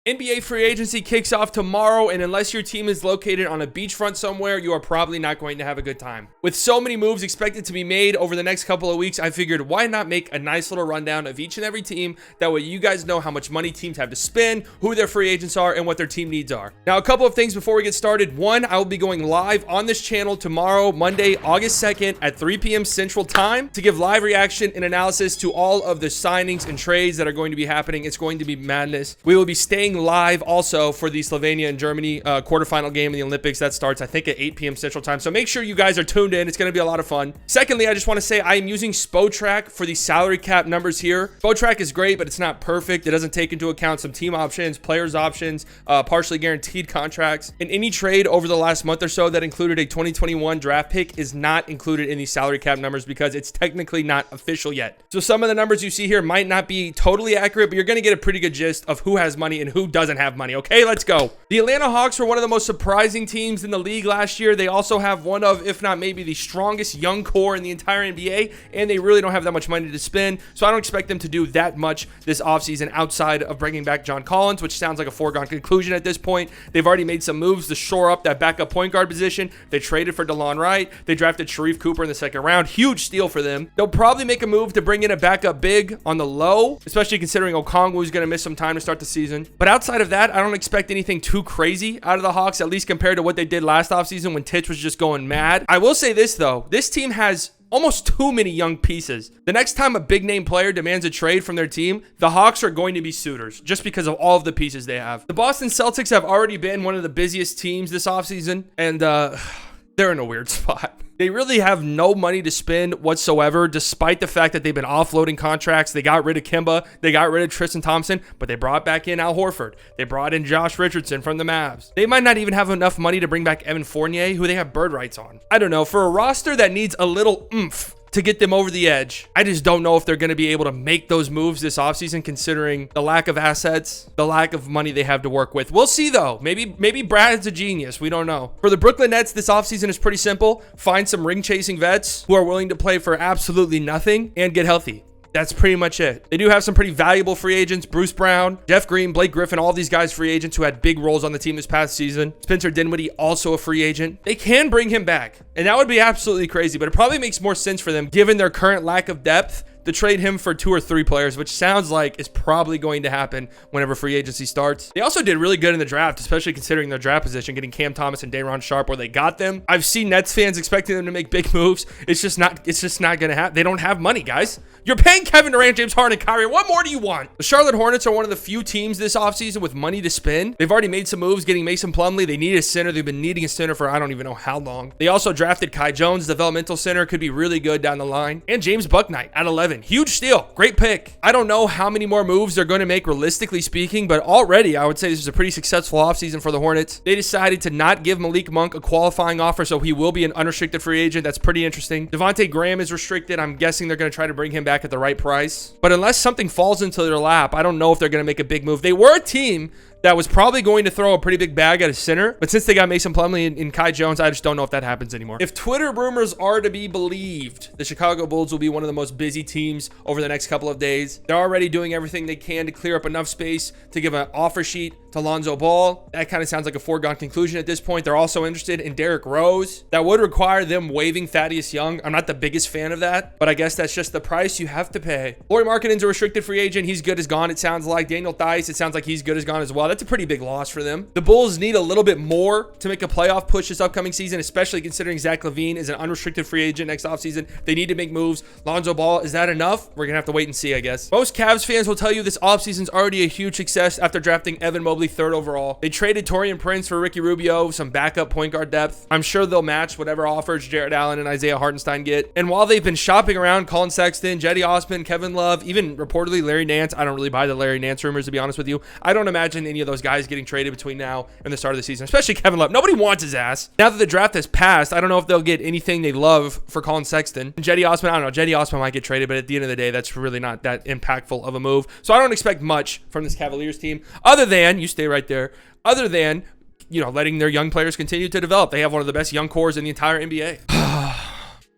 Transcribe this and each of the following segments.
NBA free agency kicks off tomorrow, and unless your team is located on a beachfront somewhere, you are probably not going to have a good time. With so many moves expected to be made over the next couple of weeks, I figured why not make a nice little rundown of each and every team. That way you guys know how much money teams have to spend, who their free agents are, and what their team needs are. Now, a couple of things before we get started. One, I will be going live on this channel tomorrow, Monday, August 2nd at 3 p.m. Central Time to give live reaction and analysis to all of the signings and trades that are going to be happening. It's going to be madness. We will be staying live also for the Slovenia and Germany quarterfinal game in the Olympics. That starts, I think, at 8 p.m. Central Time. So make sure you guys are tuned in. It's going to be a lot of fun. Secondly, I just want to say I am using Spotrac for the salary cap numbers here. Spotrac is great, but it's not perfect. It doesn't take into account some team options, players options, partially guaranteed contracts. And any trade over the last month or so that included a 2021 draft pick is not included in these salary cap numbers because it's technically not official yet. So some of the numbers you see here might not be totally accurate, but you're going to get a pretty good gist of who has money and who doesn't have money. Okay, let's go. The Atlanta Hawks were one of the most surprising teams in the league last year. They also have one of, if not maybe the strongest young core in the entire NBA, and they really don't have that much money to spend. So I don't expect them to do that much this offseason outside of bringing back John Collins, which sounds like a foregone conclusion at this point. They've already made some moves to shore up that backup point guard position. They traded for DeLon Wright. They drafted Sharif Cooper in the second round. Huge steal for them. They'll probably make a move to bring in a backup big on the low, especially considering Okongwu is going to miss some time to start the season. But outside of that, I don't expect anything too crazy out of the Hawks, at least compared to what they did last offseason when Titch was just going mad. I will say this, though. This team has almost too many young pieces. The next time a big name player demands a trade from their team, the Hawks are going to be suitors just because of all of the pieces they have. The Boston Celtics have already been one of the busiest teams this offseason, and they're in a weird spot. They really have no money to spend whatsoever, despite the fact that they've been offloading contracts. They got rid of Kemba. They got rid of Tristan Thompson, but they brought back in Al Horford. They brought in Josh Richardson from the Mavs. They might not even have enough money to bring back Evan Fournier, who they have bird rights on. I don't know. For a roster that needs a little oomph to get them over the edge, I just don't know if they're going to be able to make those moves this offseason, considering the lack of assets, the lack of money they have to work with. We'll see, though. Maybe Brad's a genius. We don't know. For the Brooklyn Nets, this offseason is pretty simple. Find some ring-chasing vets who are willing to play for absolutely nothing and get healthy. That's pretty much it. They do have some pretty valuable free agents. Bruce Brown, Jeff Green, Blake Griffin, all these guys free agents who had big roles on the team this past season. Spencer Dinwiddie, also a free agent. They can bring him back, and that would be absolutely crazy, but it probably makes more sense for them, given their current lack of depth, to trade him for 2 or 3 players, which sounds like is probably going to happen whenever free agency starts. They also did really good in the draft, especially considering their draft position, getting Cam Thomas and Day'Ron Sharpe where they got them. I've seen Nets fans expecting them to make big moves. It's just not going to happen. They don't have money, guys. You're paying Kevin Durant, James Harden, and Kyrie. What more do you want? The Charlotte Hornets are one of the few teams this offseason with money to spend. They've already made some moves, getting Mason Plumlee. They need a center. They've been needing a center for I don't even know how long. They also drafted Kai Jones, developmental center, could be really good down the line. And James Bucknight at 11. Huge steal. Great pick. I don't know how many more moves they're going to make realistically speaking, but already I would say this is a pretty successful offseason for the Hornets. They decided to not give Malik Monk a qualifying offer, so he will be an unrestricted free agent. That's pretty interesting. Devontae Graham is restricted. I'm guessing they're going to try to bring him back at the right price. But unless something falls into their lap, I don't know if they're going to make a big move. They were a team that was probably going to throw a pretty big bag at a center, but since they got Mason Plumlee and Kai Jones, I just don't know if that happens anymore. If Twitter rumors are to be believed, the Chicago Bulls will be one of the most busy teams over the next couple of days. They're already doing everything they can to clear up enough space to give an offer sheet to Lonzo Ball. That kind of sounds like a foregone conclusion at this point. They're also interested in Derrick Rose. That would require them waiving Thaddeus Young. I'm not the biggest fan of that, but I guess that's just the price you have to pay. Lauri Markkanen's a restricted free agent. He's good as gone, it sounds like. Daniel Theis, it sounds like he's good as gone as well. That's a pretty big loss for them. The Bulls need a little bit more to make a playoff push this upcoming season, especially considering Zach LaVine is an unrestricted free agent next offseason. They need to make moves. Lonzo Ball, is that enough? We're going to have to wait and see, I guess. Most Cavs fans will tell you this offseason's already a huge success after drafting Evan Mobley 3rd overall. They traded Taurean Prince for Ricky Rubio, some backup point guard depth. I'm sure they'll match whatever offers Jarrett Allen and Isaiah Hartenstein get. And while they've been shopping around Colin Sexton, Jetty Osman, Kevin Love, even reportedly Larry Nance, I don't really buy the Larry Nance rumors, to be honest with you. I don't imagine any of those guys getting traded between now and the start of the season, especially Kevin Love. Nobody wants his ass. Now that the draft has passed, I don't know if they'll get anything they love for Colin Sexton. And Jetty Osman, I don't know. Jetty Osman might get traded, but at the end of the day, that's really not that impactful of a move. So I don't expect much from this Cavaliers team other than, you stay right there, other than, you know, letting their young players continue to develop. They have one of the best young cores in the entire NBA.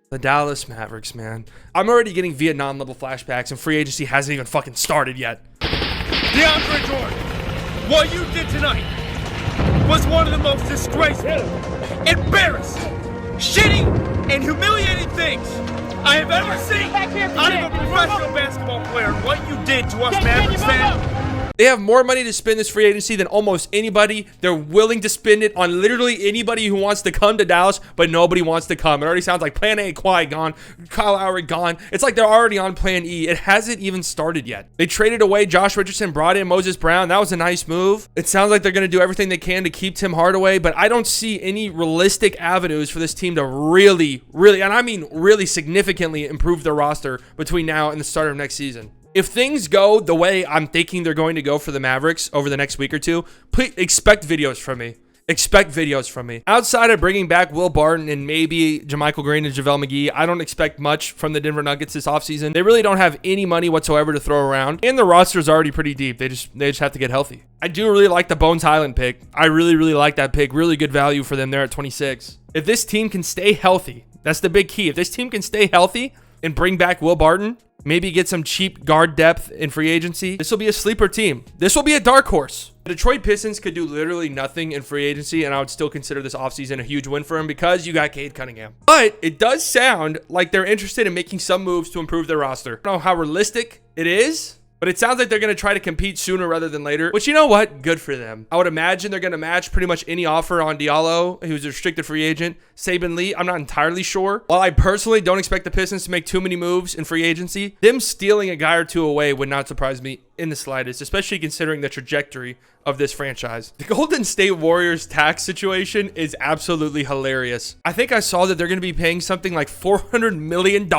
The Dallas Mavericks, man. I'm already getting Vietnam level flashbacks and free agency hasn't even fucking started yet. DeAndre Jordan. What you did tonight was one of the most disgraceful, embarrassing, shitty, and humiliating things I have ever seen out of a professional basketball player. What you did to us Mavericks fans. They have more money to spend this free agency than almost anybody. They're willing to spend it on literally anybody who wants to come to Dallas, but nobody wants to come. It already sounds like Plan A, Kawhi gone, Kyle Lowry gone. It's like they're already on Plan E. It hasn't even started yet. They traded away Josh Richardson, brought in Moses Brown. That was a nice move. It sounds like they're going to do everything they can to keep Tim Hardaway, but I don't see any realistic avenues for this team to really, and I mean really significantly improve their roster between now and the start of next season. If things go the way I'm thinking they're going to go for the Mavericks over the next week or two, please expect videos from me. Expect videos from me. Outside of bringing back Will Barton and maybe JaMychal Green and JaVale McGee, I don't expect much from the Denver Nuggets this offseason. They really don't have any money whatsoever to throw around, and the roster is already pretty deep. They just have to get healthy. I do really like the Bones Highland pick. I really like that pick. Really good value for them there at 26. If this team can stay healthy, that's the big key. If this team can stay healthy and bring back Will Barton, maybe get some cheap guard depth in free agency, this will be a sleeper team. This will be a dark horse. The Detroit Pistons could do literally nothing in free agency, and I would still consider this offseason a huge win for them because you got Cade Cunningham. But it does sound like they're interested in making some moves to improve their roster. I don't know how realistic it is, but it sounds like they're going to try to compete sooner rather than later, which, you know what? Good for them. I would imagine they're going to match pretty much any offer on Diallo, who's a restricted free agent. Saben Lee, I'm not entirely sure. While I personally don't expect the Pistons to make too many moves in free agency, them stealing a guy or two away would not surprise me in the slightest, especially considering the trajectory of this franchise. The Golden State Warriors tax situation is absolutely hilarious. I think I saw that they're going to be paying something like $400 million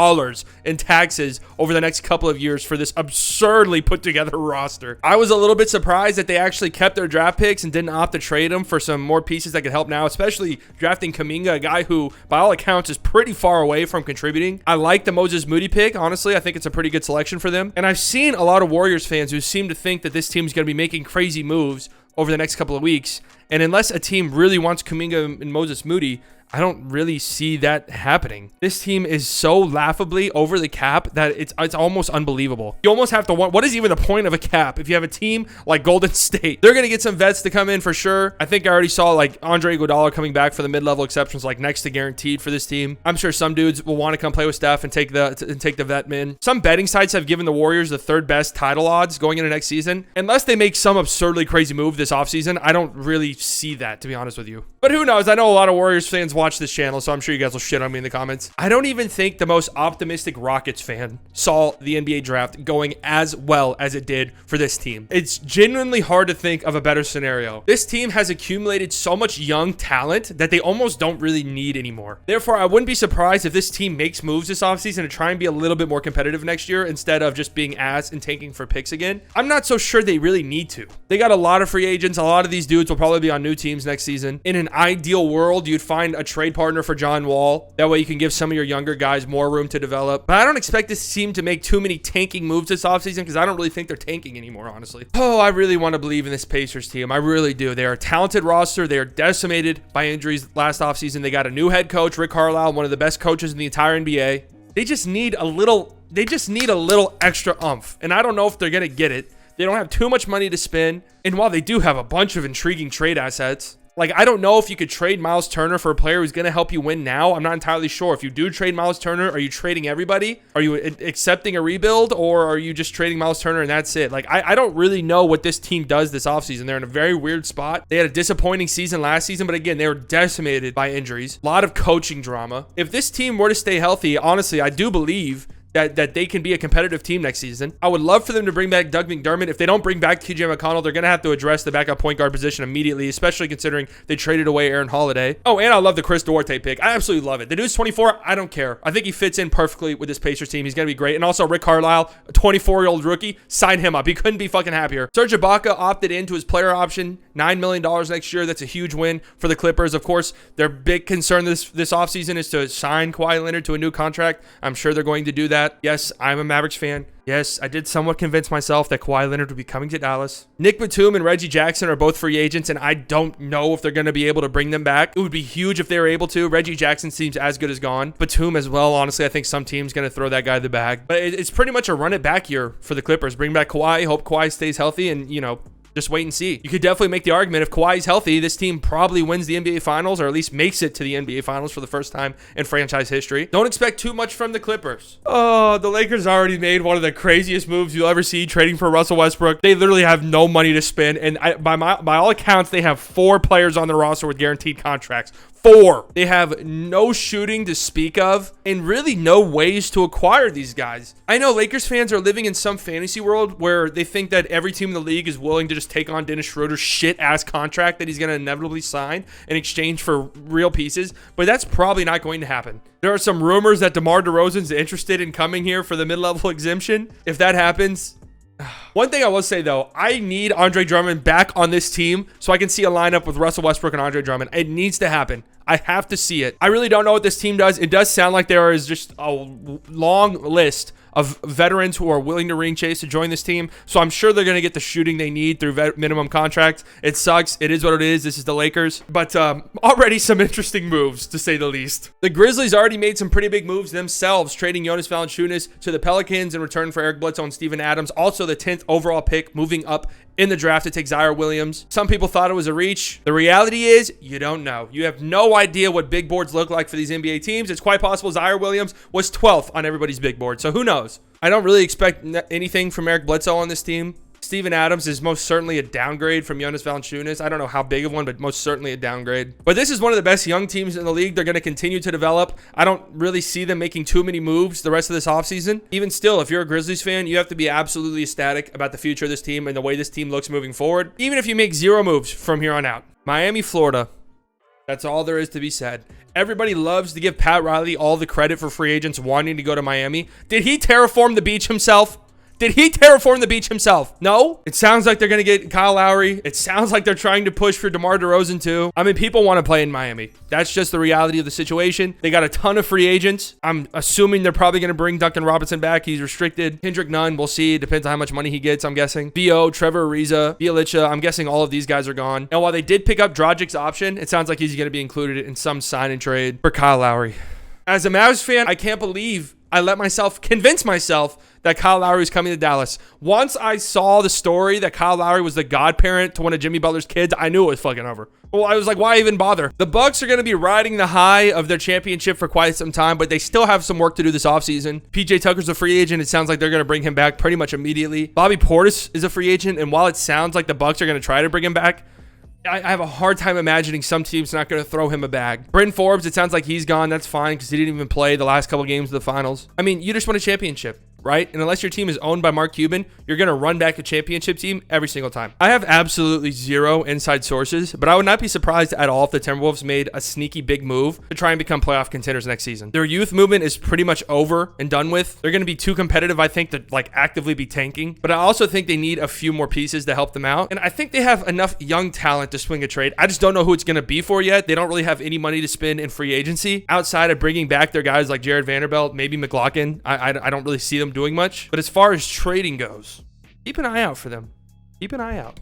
in taxes over the next couple of years for this absurdly put together roster. I was a little bit surprised that they actually kept their draft picks and didn't opt to trade them for some more pieces that could help now, especially drafting Kuminga, a guy who, by all accounts, is pretty far away from contributing. I like the Moses Moody pick. Honestly, I think it's a pretty good selection for them. And I've seen a lot of Warriors fans who seem to think that this team's going to be making crazy moves over the next couple of weeks. And unless a team really wants Kuminga and Moses Moody, I don't really see that happening. This team is so laughably over the cap that it's almost unbelievable. You almost have to want, what is even the point of a cap if you have a team like Golden State? They're going to get some vets to come in for sure. I think I already saw like Andre Iguodala coming back for the mid-level exceptions, like next to guaranteed for this team. I'm sure some dudes will want to come play with Steph and take the vet min. Some betting sites have given the Warriors the third best title odds going into next season. Unless they make some absurdly crazy move this offseason, I don't really see that, to be honest with you. But who knows? I know a lot of Warriors fans watch this channel, so I'm sure you guys will shit on me in the comments. I don't even think the most optimistic Rockets fan saw the NBA draft going as well as it did for this team. It's genuinely hard to think of a better scenario. This team has accumulated so much young talent that they almost don't really need anymore. Therefore, I wouldn't be surprised if this team makes moves this offseason to try and be a little bit more competitive next year instead of just being ass and tanking for picks again. I'm not so sure they really need to. They got a lot of free agents. A lot of these dudes will probably be on new teams next season. In an ideal world, you'd find a trade partner for John Wall. That way you can give some of your younger guys more room to develop. But I don't expect this team to make too many tanking moves this offseason because I don't really think they're tanking anymore, honestly. Oh, I really want to believe in this Pacers team. I really do. They are a talented roster. They are decimated by injuries last offseason. They got a new head coach, Rick Carlisle, one of the best coaches in the entire NBA. They just need a little extra oomph. And I don't know if they're going to get it. They don't have too much money to spend. And while they do have a bunch of intriguing trade assets, like, I don't know if you could trade Miles Turner for a player who's going to help you win now. I'm not entirely sure. If you do trade Miles Turner, are you trading everybody? Are you accepting a rebuild, or are you just trading Miles Turner and that's it? Like, I don't really know what this team does this offseason. They're in a very weird spot. They had a disappointing season last season, but again, they were decimated by injuries. A lot of coaching drama. If this team were to stay healthy, honestly, I do believe that they can be a competitive team next season. I would love for them to bring back Doug McDermott. If they don't bring back TJ McConnell, they're going to have to address the backup point guard position immediately, especially considering they traded away Aaron Holiday. Oh, and I love the Chris Duarte pick. I absolutely love it. The dude's 24. I don't care. I think he fits in perfectly with this Pacers team. He's going to be great. And also Rick Carlisle, a 24-year-old rookie, sign him up. He couldn't be fucking happier. Serge Ibaka opted into his player option, $9 million next year. That's a huge win for the Clippers. Of course, their big concern this offseason is to sign Kawhi Leonard to a new contract. I'm sure they're going to do that. Yes, I'm a Mavericks fan. Yes, I did somewhat convince myself that Kawhi Leonard would be coming to Dallas. Nick Batum and Reggie Jackson are both free agents, and I don't know if they're going to be able to bring them back. It would be huge if they were able to. Reggie Jackson seems as good as gone. Batum as well. Honestly, I think some team's going to throw that guy the bag. But it's pretty much a run it back year for the Clippers. Bring back Kawhi. Hope Kawhi stays healthy and, Just wait and see. You could definitely make the argument if Kawhi's healthy, this team probably wins the NBA Finals or at least makes it to the NBA Finals for the first time in franchise history. Don't expect too much from the Clippers. Oh, the Lakers already made one of the craziest moves you'll ever see, trading for Russell Westbrook. They literally have no money to spend, and by all accounts, they have 4 players on the roster with guaranteed contracts. 4. They have no shooting to speak of and really no ways to acquire these guys. I know Lakers fans are living in some fantasy world where they think that every team in the league is willing to just take on Dennis Schroeder's shit-ass contract that he's going to inevitably sign in exchange for real pieces, but that's probably not going to happen. There are some rumors that DeMar DeRozan's interested in coming here for the mid-level exemption. If that happens... One thing I will say, though, I need Andre Drummond back on this team so I can see a lineup with Russell Westbrook and Andre Drummond. It needs to happen. I have to see it. I really don't know what this team does. It does sound like there is just a long list of veterans who are willing to ring chase to join this team. So I'm sure they're going to get the shooting they need through minimum contracts. It sucks. It is what it is. This is the Lakers. But already some interesting moves, to say the least. The Grizzlies already made some pretty big moves themselves, trading Jonas Valanciunas to the Pelicans in return for Eric Bledsoe and Steven Adams. Also the 10th overall pick, moving up in the draft to take Zaire Williams. Some people thought it was a reach. The reality is you don't know. You have no idea what big boards look like for these NBA teams. It's quite possible Zaire Williams was 12th on everybody's big board. So who knows? I don't really expect anything from Eric Bledsoe on this team. Steven Adams is most certainly a downgrade from Jonas Valanciunas. I don't know how big of one, but most certainly a downgrade. But this is one of the best young teams in the league. They're going to continue to develop. I don't really see them making too many moves the rest of this offseason. Even still, if you're a Grizzlies fan, you have to be absolutely ecstatic about the future of this team and the way this team looks moving forward, even if you make 0 moves from here on out. Miami, Florida. That's all there is to be said. Everybody loves to give Pat Riley all the credit for free agents wanting to go to Miami. Did he terraform the beach himself? Did he terraform the beach himself? No. It sounds like they're going to get Kyle Lowry. It sounds like they're trying to push for DeMar DeRozan too. I mean, people want to play in Miami. That's just the reality of the situation. They got a ton of free agents. I'm assuming they're probably going to bring Duncan Robinson back. He's restricted. Kendrick Nunn, we'll see. Depends on how much money he gets, I'm guessing. B.O., Trevor Ariza, Bjelica. I'm guessing all of these guys are gone. And while they did pick up Dragic's option, it sounds like he's going to be included in some sign and trade for Kyle Lowry. As a Mavs fan, I can't believe I let myself convince myself that Kyle Lowry was coming to Dallas. Once I saw the story that Kyle Lowry was the godparent to one of Jimmy Butler's kids, I knew it was fucking over. Well, I was like, why even bother? The Bucks are going to be riding the high of their championship for quite some time, but they still have some work to do this offseason. PJ Tucker's a free agent. It sounds like they're going to bring him back pretty much immediately. Bobby Portis is a free agent, and while it sounds like the Bucks are going to try to bring him back, I have a hard time imagining some team's not going to throw him a bag. Bryn Forbes, it sounds like he's gone. That's fine because he didn't even play the last couple games of the finals. I mean, you just won a championship, right? And unless your team is owned by Mark Cuban, you're going to run back a championship team every single time. I have absolutely zero inside sources, but I would not be surprised at all if the Timberwolves made a sneaky big move to try and become playoff contenders next season. Their youth movement is pretty much over and done with. They're going to be too competitive, I think, to like actively be tanking, but I also think they need a few more pieces to help them out. And I think they have enough young talent to swing a trade. I just don't know who it's going to be for yet. They don't really have any money to spend in free agency outside of bringing back their guys like Jared Vanderbilt, maybe McLaughlin. I don't really see them doing much. But as far as trading goes, keep an eye out for them. Keep an eye out.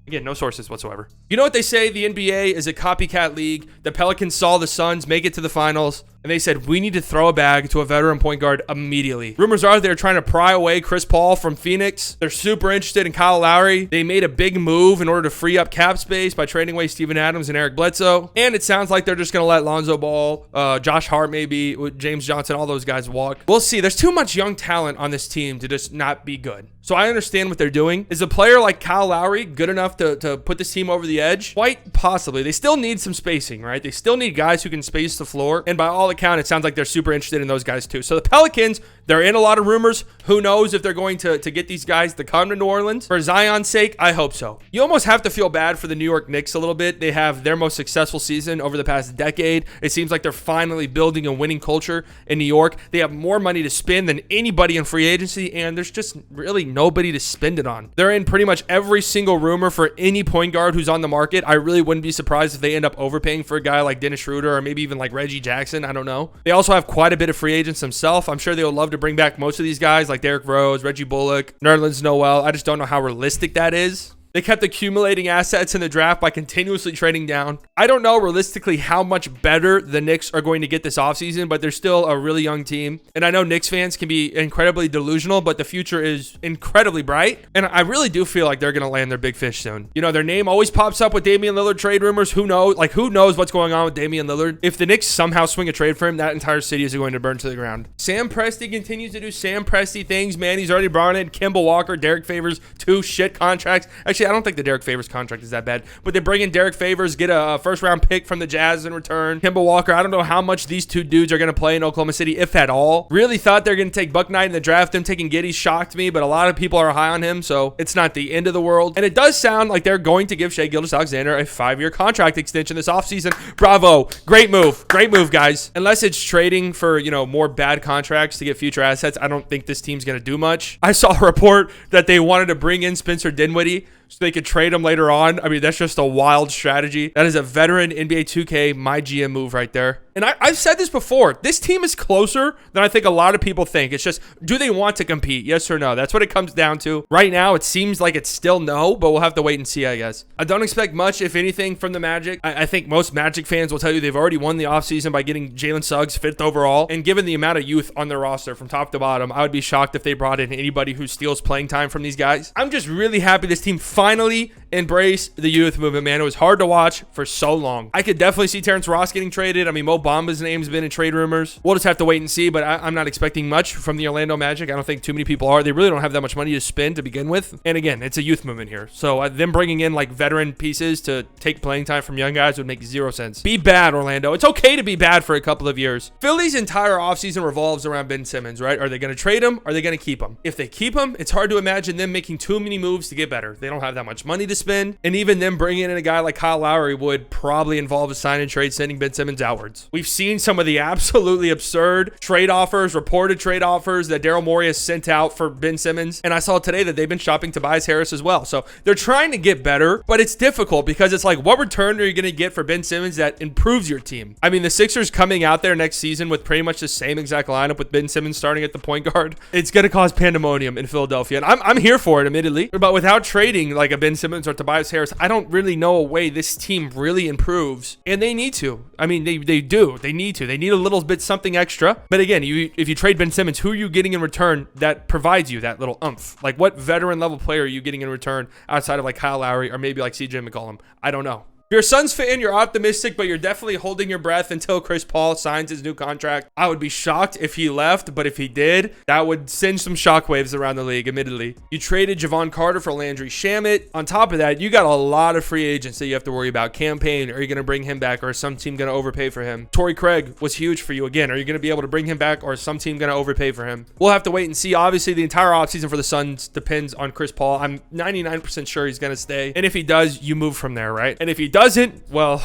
Again, no sources whatsoever. You know what they say? The NBA is a copycat league. The Pelicans saw the Suns make it to the finals, and they said, we need to throw a bag to a veteran point guard immediately. Rumors are they're trying to pry away Chris Paul from Phoenix. They're super interested in Kyle Lowry. They made a big move in order to free up cap space by trading away Steven Adams and Eric Bledsoe. And it sounds like they're just going to let Lonzo Ball, Josh Hart maybe, James Johnson, all those guys walk. We'll see. There's too much young talent on this team to just not be good. So I understand what they're doing. Is a player like Kyle Lowry good enough to put this team over the edge? Quite possibly. They still need some spacing, right? They still need guys who can space the floor. And by all accounts, it sounds like they're super interested in those guys too. So the Pelicans, they're in a lot of rumors. Who knows if they're going to get these guys to come to New Orleans? For Zion's sake, I hope so. You almost have to feel bad for the New York Knicks a little bit. They have their most successful season over the past decade. It seems like they're finally building a winning culture in New York. They have more money to spend than anybody in free agency, and there's just really nobody to spend it on. They're in pretty much every single rumor for any point guard who's on the market. I really wouldn't be surprised if they end up overpaying for a guy like Dennis Schroeder or maybe even like Reggie Jackson. I don't know. They also have quite a bit of free agents themselves. I'm sure they would love to bring back most of these guys like Derrick Rose, Reggie Bullock, Nerlens Noel. I just don't know how realistic that is. They kept accumulating assets in the draft by continuously trading down. I don't know realistically how much better the Knicks are going to get this offseason, but they're still a really young team. And I know Knicks fans can be incredibly delusional, but the future is incredibly bright. And I really do feel like they're going to land their big fish soon. You know, their name always pops up with Damian Lillard trade rumors. Who knows? Like, who knows what's going on with Damian Lillard? If the Knicks somehow swing a trade for him, that entire city is going to burn to the ground. Sam Presti continues to do Sam Presti things, man. He's already brought in Kemba Walker, Derek Favors, 2 shit contracts. Actually, I don't think the Derek Favors contract is that bad, but they bring in Derek Favors, get a first-round pick from the Jazz in return. Kemba Walker, I don't know how much these 2 dudes are going to play in Oklahoma City, if at all. Really thought they're going to take Buck Knight in the draft. Them taking Giddey shocked me, but a lot of people are high on him, so it's not the end of the world. And it does sound like they're going to give Shai Gilgeous-Alexander a 5-year contract extension this offseason. Bravo. Great move. Great move, guys. Unless it's trading for, you know, more bad contracts to get future assets, I don't think this team's going to do much. I saw a report that they wanted to bring in Spencer Dinwiddie so they could trade him later on. I mean, that's just a wild strategy. That is a veteran NBA 2K, my GM move right there. And I've said this before. This team is closer than I think a lot of people think. It's just, do they want to compete? Yes or no? That's what it comes down to. Right now, it seems like it's still no, but we'll have to wait and see, I guess. I don't expect much, if anything, from the Magic. I think most Magic fans will tell you they've already won the offseason by getting Jalen Suggs 5th overall. And given the amount of youth on their roster from top to bottom, I would be shocked if they brought in anybody who steals playing time from these guys. I'm just really happy this team finally embraced the youth movement, man. It was hard to watch for so long. I could definitely see Terrence Ross getting traded. I mean, Mo Bamba's name's been in trade rumors. We'll just have to wait and see, but I'm not expecting much from the Orlando Magic. I don't think too many people are. They really don't have that much money to spend to begin with. And again, it's a youth movement here. So them bringing in like veteran pieces to take playing time from young guys would make 0 sense. Be bad, Orlando. It's okay to be bad for a couple of years. Philly's entire offseason revolves around Ben Simmons, right? Are they going to trade him? Are they going to keep him? If they keep him, it's hard to imagine them making too many moves to get better. They don't have that much money to spend. And even them bringing in a guy like Kyle Lowry would probably involve a sign and trade, sending Ben Simmons outwards. We've seen some of the absolutely absurd trade offers, reported trade offers that Daryl Morey has sent out for Ben Simmons. And I saw today that they've been shopping Tobias Harris as well. So they're trying to get better, but it's difficult because it's like, what return are you going to get for Ben Simmons that improves your team? I mean, the Sixers coming out there next season with pretty much the same exact lineup with Ben Simmons starting at the point guard, it's going to cause pandemonium in Philadelphia. And I'm here for it, admittedly. But without trading like a Ben Simmons or Tobias Harris, I don't really know a way this team really improves. And they need to. I mean, they do. They need to. They need a little bit something extra. But again, if you trade Ben Simmons, who are you getting in return that provides you that little oomph? Like, what veteran level player are you getting in return outside of like Kyle Lowry or maybe like CJ McCollum? I don't know. If you're a Suns fan, you're optimistic, but you're definitely holding your breath until Chris Paul signs his new contract. I would be shocked if he left, but if he did, that would send some shockwaves around the league, admittedly. You traded Javon Carter for Landry Shamet. On top of that, you got a lot of free agents that you have to worry about. Campaign, are you going to bring him back, or is some team going to overpay for him? Torrey Craig was huge for you. Again, are you going to be able to bring him back, or is some team going to overpay for him? We'll have to wait and see. Obviously, the entire offseason for the Suns depends on Chris Paul. I'm 99% sure he's going to stay. And if he does, you move from there, right? And if he doesn't, well,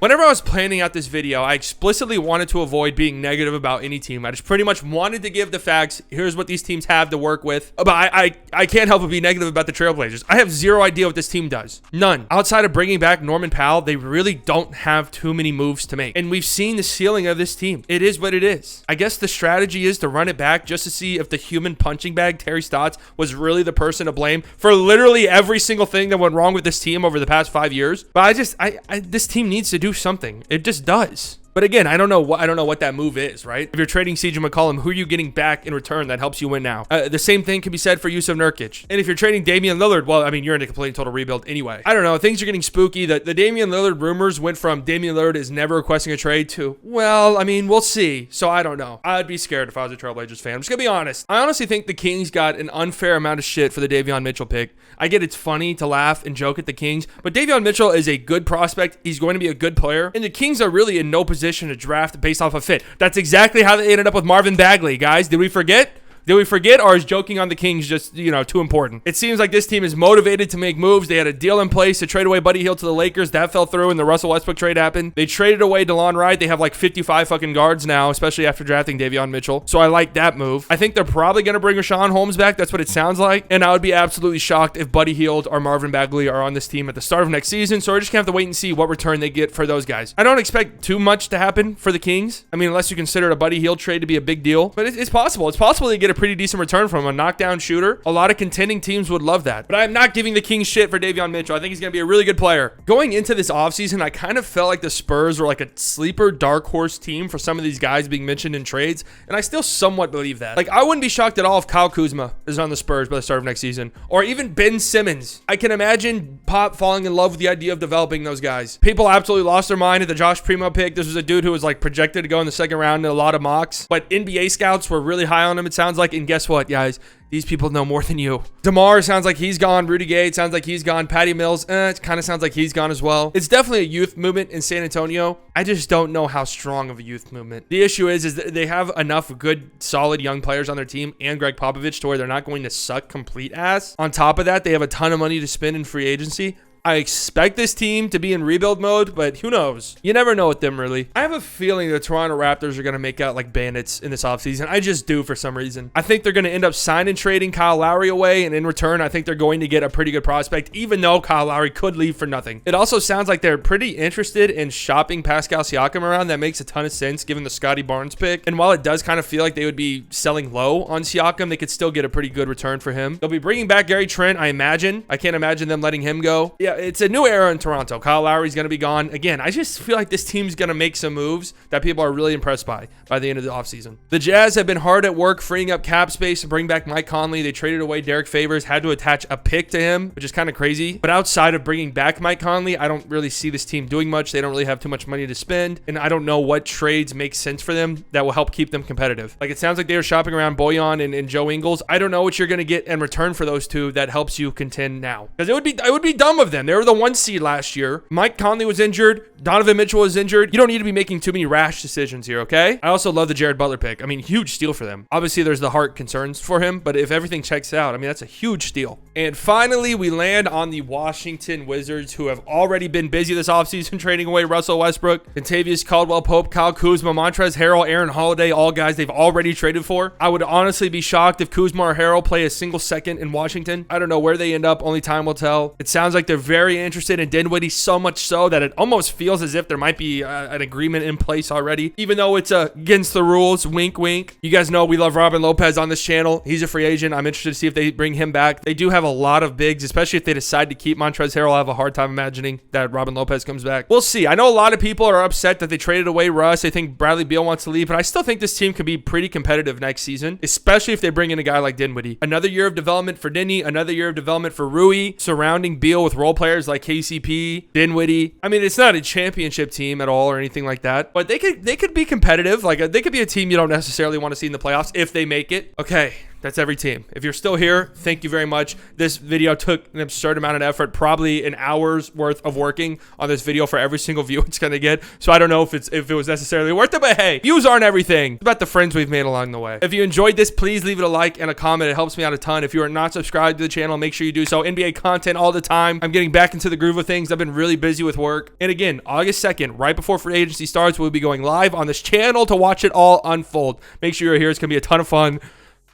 whenever I was planning out this video, I explicitly wanted to avoid being negative about any team. I just pretty much wanted to give the facts. Here's what these teams have to work with. But I can't help but be negative about the Trailblazers. I have zero idea what this team does. None. Outside of bringing back Norman Powell, they really don't have too many moves to make. And we've seen the ceiling of this team. It is what it is. I guess the strategy is to run it back just to see if the human punching bag, Terry Stotts, was really the person to blame for literally every single thing that went wrong with this team over the past 5 years. But this team needs to do something. It just does. But again, I don't know what that move is, right? If you're trading CJ McCollum, who are you getting back in return that helps you win now? The same thing can be said for Yusuf Nurkic. And if you're trading Damian Lillard, well, I mean, you're in a complete and total rebuild anyway. I don't know. Things are getting spooky. The Damian Lillard rumors went from Damian Lillard is never requesting a trade to, well, I mean, we'll see. So I don't know. I'd be scared if I was a Trailblazers fan. I'm just going to be honest. I honestly think the Kings got an unfair amount of shit for the Davion Mitchell pick. I get it's funny to laugh and joke at the Kings, but Davion Mitchell is a good prospect. He's going to be a good player. And the Kings are really in no position to draft based off of fit. That's exactly how they ended up with Marvin Bagley, guys. Did we forget? Or is joking on the Kings just, too important? It seems like this team is motivated to make moves. They had a deal in place to trade away Buddy Hield to the Lakers. That fell through and the Russell Westbrook trade happened. They traded away DeLon Wright. They have like 55 fucking guards now, especially after drafting Davion Mitchell. So I like that move. I think they're probably going to bring Rashawn Holmes back. That's what it sounds like. And I would be absolutely shocked if Buddy Hield or Marvin Bagley are on this team at the start of next season. So we're just going to have to wait and see what return they get for those guys. I don't expect too much to happen for the Kings. I mean, unless you consider a Buddy Hield trade to be a big deal. But it's possible. It's possible they get a pretty decent return from him. A knockdown shooter. A lot of contending teams would love that. But I'm not giving the Kings shit for Davion Mitchell. I think he's going to be a really good player. Going into this offseason, I kind of felt like the Spurs were like a sleeper dark horse team for some of these guys being mentioned in trades, and I still somewhat believe that. Like, I wouldn't be shocked at all if Kyle Kuzma is on the Spurs by the start of next season, or even Ben Simmons. I can imagine Pop falling in love with the idea of developing those guys. People absolutely lost their mind at the Josh Primo pick. This was a dude who was like projected to go in the second round in a lot of mocks, but NBA scouts were really high on him, it sounds like. And guess what, guys? These people know more than you. DeMar sounds like he's gone. Rudy Gay sounds like he's gone. Patty Mills, it kind of sounds like he's gone as well. It's definitely a youth movement in San Antonio. I just don't know how strong of a youth movement. The issue is that they have enough good, solid young players on their team and Greg Popovich to where they're not going to suck complete ass. On top of that, they have a ton of money to spend in free agency. I expect this team to be in rebuild mode, but who knows? You never know with them, really. I have a feeling the Toronto Raptors are going to make out like bandits in this offseason. I just do for some reason. I think they're going to end up signing and trading Kyle Lowry away, and in return, I think they're going to get a pretty good prospect, even though Kyle Lowry could leave for nothing. It also sounds like they're pretty interested in shopping Pascal Siakam around. That makes a ton of sense given the Scotty Barnes pick. And while it does kind of feel like they would be selling low on Siakam, they could still get a pretty good return for him. They'll be bringing back Gary Trent, I imagine. I can't imagine them letting him go. Yeah, it's a new era in Toronto. Kyle Lowry's going to be gone. Again, I just feel like this team's going to make some moves that people are really impressed by the end of the offseason. The Jazz have been hard at work freeing up cap space to bring back Mike Conley. They traded away Derek Favors, had to attach a pick to him, which is kind of crazy. But outside of bringing back Mike Conley, I don't really see this team doing much. They don't really have too much money to spend, and I don't know what trades make sense for them that will help keep them competitive. Like, it sounds like they were shopping around Bojan and Joe Ingles. I don't know what you're going to get in return for those two that helps you contend now. Because it would be dumb of them. They were the 1 seed last year. Mike Conley was injured. Donovan Mitchell was injured. You don't need to be making too many rash decisions here, okay? I also love the Jared Butler pick. I mean, huge steal for them. Obviously, there's the heart concerns for him, but if everything checks out, I mean, that's a huge steal. And finally, we land on the Washington Wizards, who have already been busy this offseason trading away Russell Westbrook, Kentavious Caldwell-Pope, Kyle Kuzma, Montrezl Harrell, Aaron Holiday, all guys they've already traded for. I would honestly be shocked if Kuzma or Harrell play a single second in Washington. I don't know where they end up. Only time will tell. It sounds like they're very interested in Dinwiddie, so much so that it almost feels as if there might be an agreement in place already, even though it's against the rules. Wink, wink. You guys know we love Robin Lopez on this channel. He's a free agent. I'm interested to see if they bring him back. They do have a lot of bigs, especially if they decide to keep Montrezl Harrell. I have a hard time imagining that Robin Lopez comes back. We'll see. I know a lot of people are upset that they traded away Russ. They think Bradley Beal wants to leave, but I still think this team could be pretty competitive next season, especially if they bring in a guy like Dinwiddie. Another year of development for Dinny, another year of development for Rui, surrounding Beal with role players like KCP, Dinwiddie. I mean, it's not a championship team at all or anything like that, but they could be competitive. Like, they could be a team you don't necessarily want to see in the playoffs if they make it. Okay, that's every team. If you're still here, thank you very much. This video took an absurd amount of effort, probably an hour's worth of working on this video for every single view it's going to get. So I don't know if it was necessarily worth it, but hey, views aren't everything. It's about the friends we've made along the way. If you enjoyed this, please leave it a like and a comment. It helps me out a ton. If you are not subscribed to the channel, make sure you do so. NBA content all the time. I'm getting back into the groove of things. I've been really busy with work. And again, August 2nd, right before free agency starts, we'll be going live on this channel to watch it all unfold. Make sure you're here. It's going to be a ton of fun.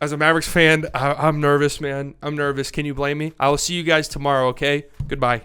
As a Mavericks fan, I'm nervous, man. I'm nervous. Can you blame me? I will see you guys tomorrow, okay? Goodbye.